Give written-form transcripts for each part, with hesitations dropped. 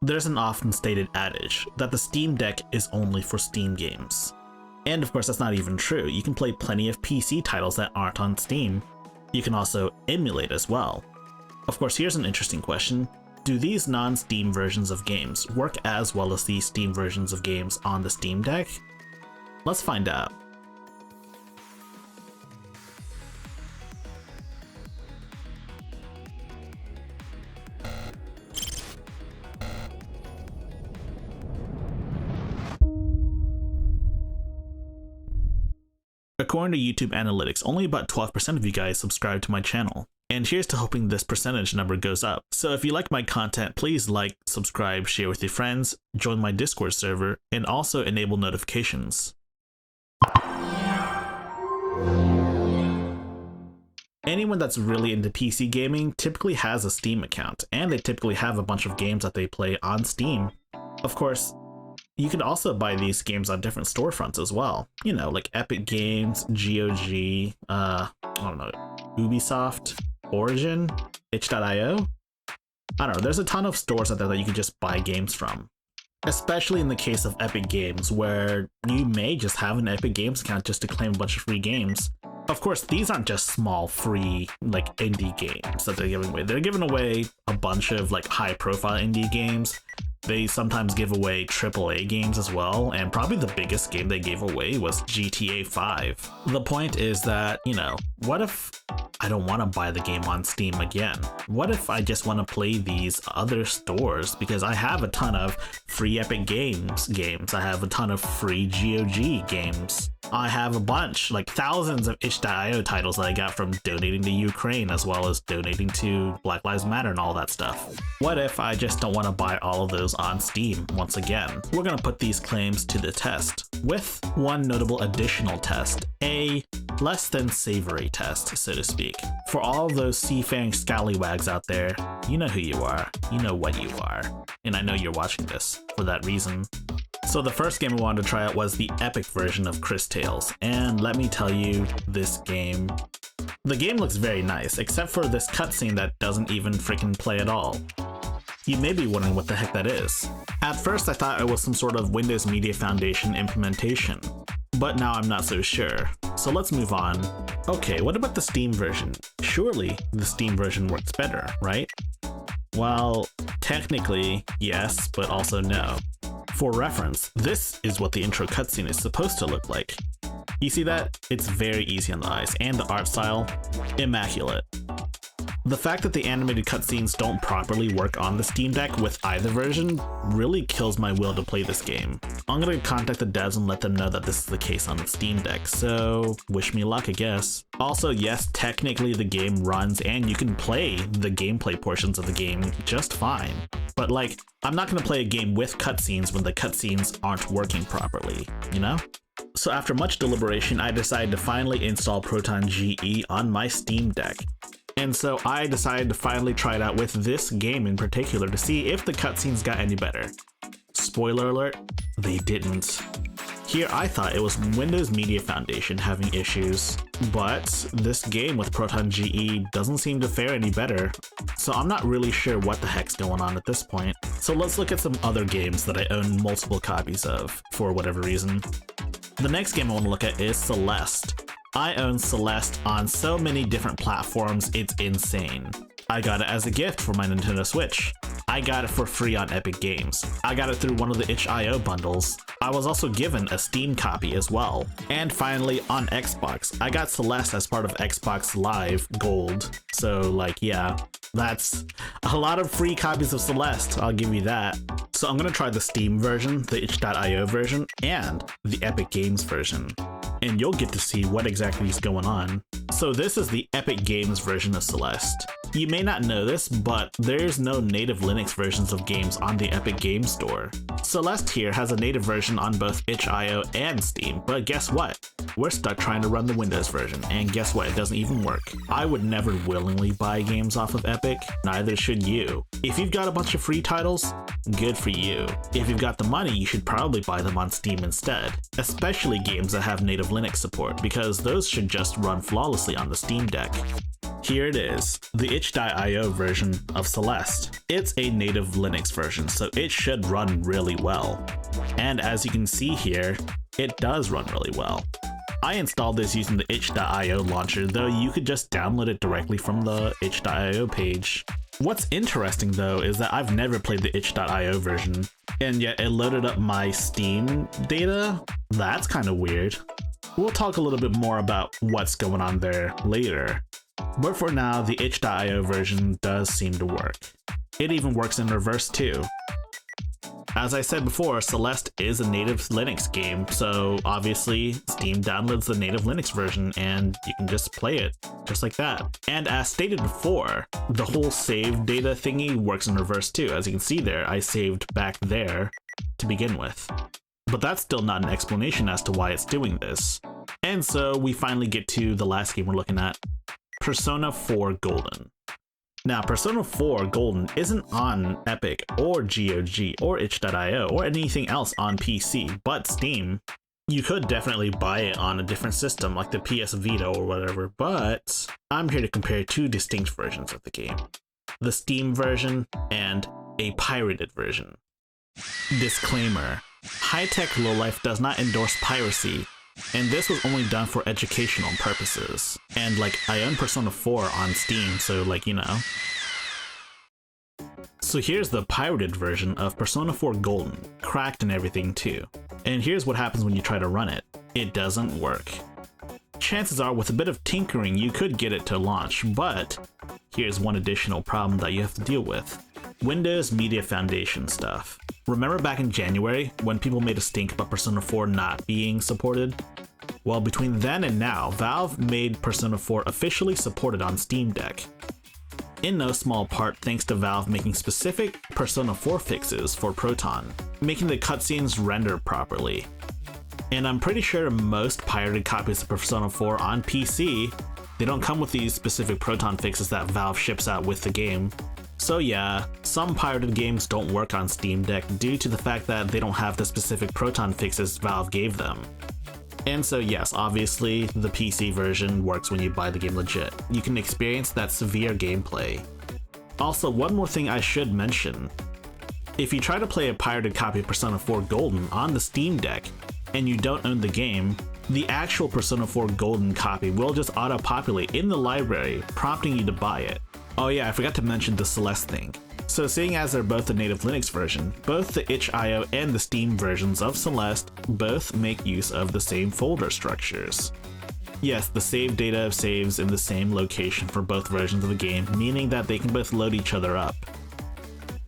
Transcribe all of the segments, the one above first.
There's an often stated adage that the Steam Deck is only for Steam games. And of course, that's not even true. You can play plenty of PC titles that aren't on Steam. You can also emulate as well. Of course, here's an interesting question. Do these non-Steam versions of games work as well as these Steam versions of games on the Steam Deck? Let's find out. According to YouTube analytics, only about 12% of you guys subscribe to my channel. And here's to hoping this percentage number goes up. So if you like my content, please like, subscribe, share with your friends, join my Discord server, and also enable notifications. Anyone that's really into PC gaming typically has a Steam account, and they typically have a bunch of games that they play on Steam. Of course, you can also buy these games on different storefronts as well. You know, like Epic Games, GOG, I don't know, Ubisoft, Origin, itch.io. I don't know, there's a ton of stores out there that you can just buy games from. Especially in the case of Epic Games, where you may just have an Epic Games account just to claim a bunch of free games. Of course, these aren't just small, free, like, indie games that they're giving away. They're giving away a bunch of, like, high-profile indie games. They sometimes give away AAA games as well, and probably the biggest game they gave away was GTA 5. The point is that, you know, what if I don't want to buy the game on Steam again? What if I just want to play these other stores? Because I have a ton of free Epic Games games. I have a ton of free GOG games. I have a bunch, like thousands of itch.io titles that I got from donating to Ukraine, as well as donating to Black Lives Matter and all that stuff. What if I just don't want to buy all of those on Steam once again? We're going to put these claims to the test, with one notable additional test, a less than savory test, so to speak. For all those sea-faring scallywags out there, you know who you are, you know what you are, and I know you're watching this for that reason. So the first game I wanted to try out was the Epic version of Cris Tales, and let me tell you, the game looks very nice, except for this cutscene that doesn't even freaking play at all. You may be wondering what the heck that is. At first I thought it was some sort of Windows Media Foundation implementation, but now I'm not so sure. So let's move on. Okay, what about the Steam version? Surely the Steam version works better, right? Well, technically, yes, but also no. For reference, this is what the intro cutscene is supposed to look like. You see that? It's very easy on the eyes, and the art style, immaculate. The fact that the animated cutscenes don't properly work on the Steam Deck with either version really kills my will to play this game. I'm gonna contact the devs and let them know that this is the case on the Steam Deck, so wish me luck, I guess. Also, yes, technically the game runs and you can play the gameplay portions of the game just fine. But like, I'm not gonna play a game with cutscenes when the cutscenes aren't working properly, you know? So after much deliberation, I decided to finally install Proton GE on my Steam Deck. And so I decided to finally try it out with this game in particular to see if the cutscenes got any better. Spoiler alert, they didn't. Here I thought it was Windows Media Foundation having issues, but this game with Proton GE doesn't seem to fare any better, so I'm not really sure what the heck's going on at this point. So let's look at some other games that I own multiple copies of, for whatever reason. The next game I want to look at is Celeste. I own Celeste on so many different platforms, it's insane. I got it as a gift for my Nintendo Switch. I got it for free on Epic Games. I got it through one of the itch.io bundles. I was also given a Steam copy as well. And finally, on Xbox, I got Celeste as part of Xbox Live Gold. So like, yeah, that's a lot of free copies of Celeste, I'll give you that. So I'm gonna try the Steam version, the itch.io version, and the Epic Games version. And you'll get to see what exactly is going on. So this is the Epic Games version of Celeste. You may not know this, but there's no native Linux versions of games on the Epic Games Store. Celeste here has a native version on both itch.io and Steam, but guess what? We're stuck trying to run the Windows version, and guess what? It doesn't even work. I would never willingly buy games off of Epic, neither should you. If you've got a bunch of free titles, good for you. If you've got the money, you should probably buy them on Steam instead, especially games that have native Linux support, because those should just run flawlessly on the Steam Deck. Here it is, the itch.io version of Celeste. It's a native Linux version, so it should run really well. And as you can see here, it does run really well. I installed this using the itch.io launcher, though you could just download it directly from the itch.io page. What's interesting though is that I've never played the itch.io version, and yet it loaded up my Steam data? That's kind of weird. We'll talk a little bit more about what's going on there later. But for now, the itch.io version does seem to work. It even works in reverse too. As I said before, Celeste is a native Linux game, so obviously Steam downloads the native Linux version and you can just play it, just like that. And as stated before, the whole save data thingy works in reverse too. As you can see there, I saved back there to begin with. But that's still not an explanation as to why it's doing this. And so we finally get to the last game we're looking at, Persona 4 Golden. Now, Persona 4 Golden isn't on Epic or GOG or itch.io or anything else on PC but Steam. You could definitely buy it on a different system like the PS Vita or whatever, but I'm here to compare two distinct versions of the game. The Steam version and a pirated version. Disclaimer: high-tech lowlife does not endorse piracy, and this was only done for educational purposes. And like, I own Persona 4 on Steam, so like, you know. So here's the pirated version of Persona 4 Golden, cracked and everything too. And here's what happens when you try to run it. It doesn't work. Chances are with a bit of tinkering you could get it to launch, but here's one additional problem that you have to deal with. Windows Media Foundation stuff. Remember back in January when people made a stink about Persona 4 not being supported? Well, between then and now, Valve made Persona 4 officially supported on Steam Deck. In no small part thanks to Valve making specific Persona 4 fixes for Proton, making the cutscenes render properly. And I'm pretty sure most pirated copies of Persona 4 on PC, they don't come with these specific Proton fixes that Valve ships out with the game. So yeah, some pirated games don't work on Steam Deck due to the fact that they don't have the specific Proton fixes Valve gave them. And so yes, obviously the PC version works when you buy the game legit. You can experience that severe gameplay. Also, one more thing I should mention. If you try to play a pirated copy of Persona 4 Golden on the Steam Deck and you don't own the game, the actual Persona 4 Golden copy will just auto-populate in the library, prompting you to buy it. Oh yeah, I forgot to mention the Celeste thing. So seeing as they're both the native Linux version, both the itch.io and the Steam versions of Celeste both make use of the same folder structures. Yes, the save data saves in the same location for both versions of the game, meaning that they can both load each other up.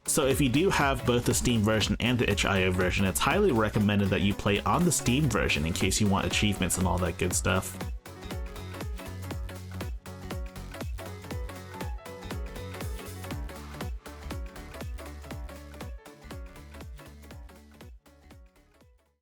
So if you do have both the Steam version and the itch.io version, it's highly recommended that you play on the Steam version in case you want achievements and all that good stuff.